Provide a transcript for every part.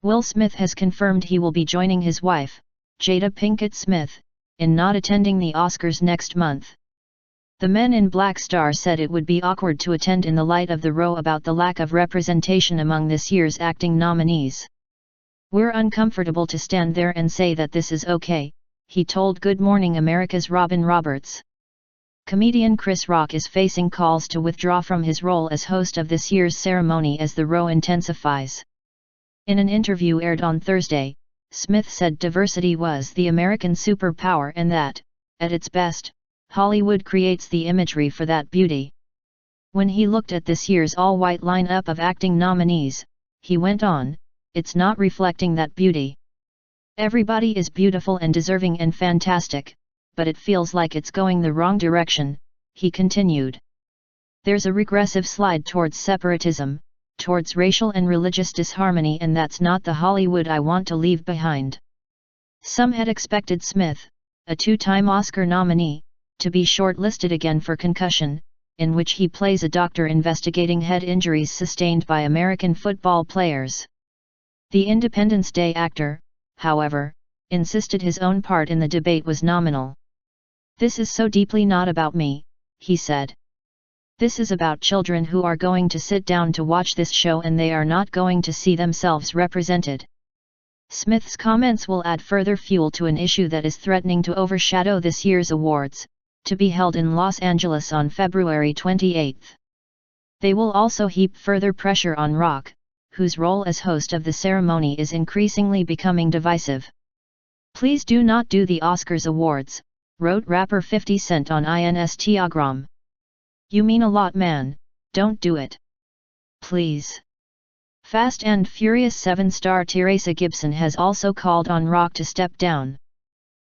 Will Smith has confirmed he will be joining his wife, Jada Pinkett Smith, in not attending the Oscars next month. The Men in Black star said it would be awkward to attend in the light of the row about the lack of representation among this year's acting nominees. "We're uncomfortable to stand there and say that this is okay," he told Good Morning America's Robin Roberts. Comedian Chris Rock is facing calls to withdraw from his role as host of this year's ceremony as the row intensifies. In an interview aired on Thursday, Smith said diversity was the American superpower and that, at its best, Hollywood creates the imagery for that beauty. When he looked at this year's all-white lineup of acting nominees, he went on, "It's not reflecting that beauty. Everybody is beautiful and deserving and fantastic, but it feels like it's going the wrong direction," he continued. "There's a regressive slide towards separatism, towards racial and religious disharmony, and that's not the Hollywood I want to leave behind." Some had expected Smith, a two-time Oscar nominee, to be shortlisted again for Concussion, in which he plays a doctor investigating head injuries sustained by American football players. The Independence Day actor, however, insisted his own part in the debate was nominal. "This is so deeply not about me," he said. "This is about children who are going to sit down to watch this show and they are not going to see themselves represented." Smith's comments will add further fuel to an issue that is threatening to overshadow this year's awards, to be held in Los Angeles on February 28. They will also heap further pressure on Rock, whose role as host of the ceremony is increasingly becoming divisive. "Please do not do the Oscars awards," wrote rapper 50 Cent on Instagram. "You mean a lot, man, don't do it. Please." Fast and Furious 7 star Theresa Gibson has also called on Rock to step down.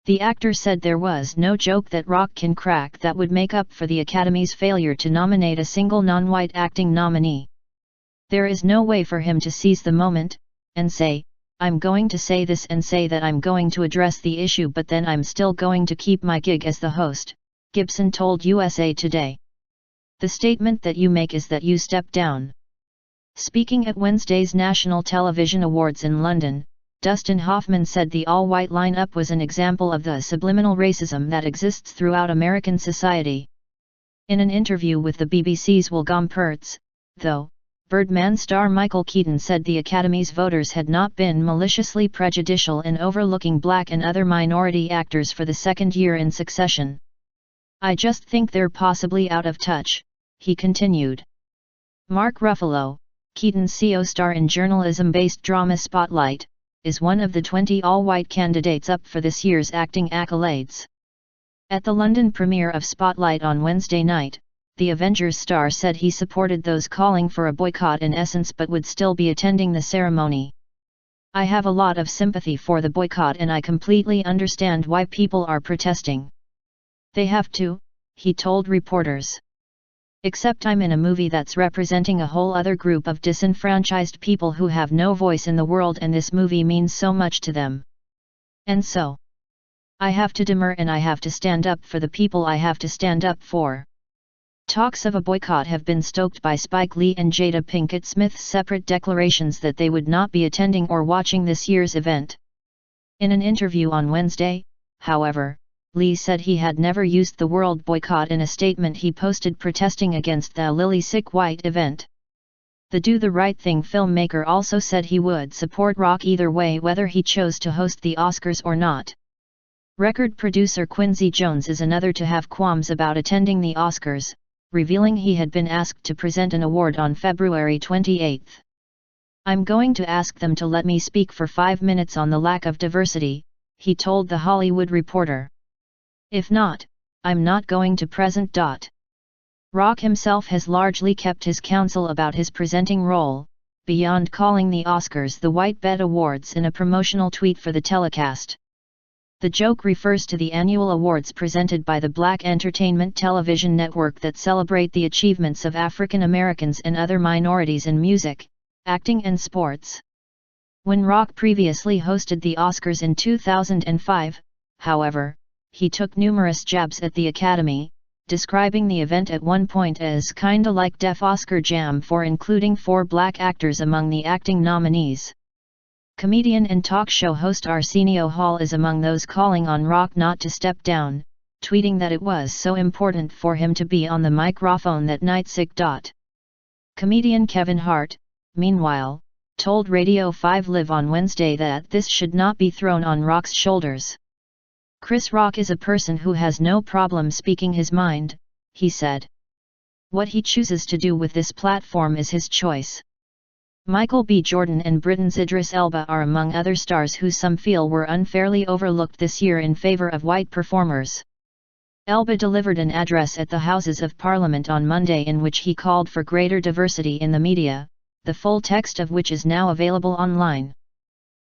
The actor said there was no joke that Rock can crack that would make up for the Academy's failure to nominate a single non-white acting nominee. "There is no way for him to seize the moment, and say, I'm going to say this and say that I'm going to address the issue but then I'm still going to keep my gig as the host," Gibson told USA Today. "The statement that you make is that you step down." Speaking at Wednesday's National Television Awards in London, Dustin Hoffman said the all-white lineup was an example of the subliminal racism that exists throughout American society. In an interview with the BBC's Wilgam Pertz, though, Birdman star Michael Keaton said the Academy's voters had not been maliciously prejudicial in overlooking black and other minority actors for the second year in succession. "I just think they're possibly out of touch," he continued. Mark Ruffalo, Keaton's co-star in journalism-based drama Spotlight, is one of the 20 all-white candidates up for this year's acting accolades. At the London premiere of Spotlight on Wednesday night, the Avengers star said he supported those calling for a boycott in essence but would still be attending the ceremony. "I have a lot of sympathy for the boycott and I completely understand why people are protesting. They have to," he told reporters. "Except I'm in a movie that's representing a whole other group of disenfranchised people who have no voice in the world and this movie means so much to them. And so, I have to demur and I have to stand up for the people I have to stand up for." Talks of a boycott have been stoked by Spike Lee and Jada Pinkett Smith's separate declarations that they would not be attending or watching this year's event. In an interview on Wednesday, however, Lee said he had never used the word boycott in a statement he posted protesting against the Lily Sick White event. The Do the Right Thing filmmaker also said he would support Rock either way whether he chose to host the Oscars or not. Record producer Quincy Jones is another to have qualms about attending the Oscars, revealing he had been asked to present an award on February 28. "I'm going to ask them to let me speak for 5 minutes on the lack of diversity," he told The Hollywood Reporter. "If not, I'm not going to present." Rock himself has largely kept his counsel about his presenting role, beyond calling the Oscars the White Bet Awards in a promotional tweet for the telecast. The joke refers to the annual awards presented by the Black Entertainment Television Network that celebrate the achievements of African Americans and other minorities in music, acting and sports. When Rock previously hosted the Oscars in 2005, however, he took numerous jabs at the Academy, describing the event at one point as kinda like Def Oscar Jam for including 4 black actors among the acting nominees. Comedian and talk show host Arsenio Hall is among those calling on Rock not to step down, tweeting that it was so important for him to be on the microphone that night. Comedian Kevin Hart, meanwhile, told Radio 5 Live on Wednesday that this should not be thrown on Rock's shoulders. Chris Rock is a person who has no problem speaking his mind, he said. What he chooses to do with this platform is his choice. Michael B. Jordan and Britain's Idris Elba are among other stars who some feel were unfairly overlooked this year in favor of white performers. Elba delivered an address at the Houses of Parliament on Monday in which he called for greater diversity in the media, the full text of which is now available online.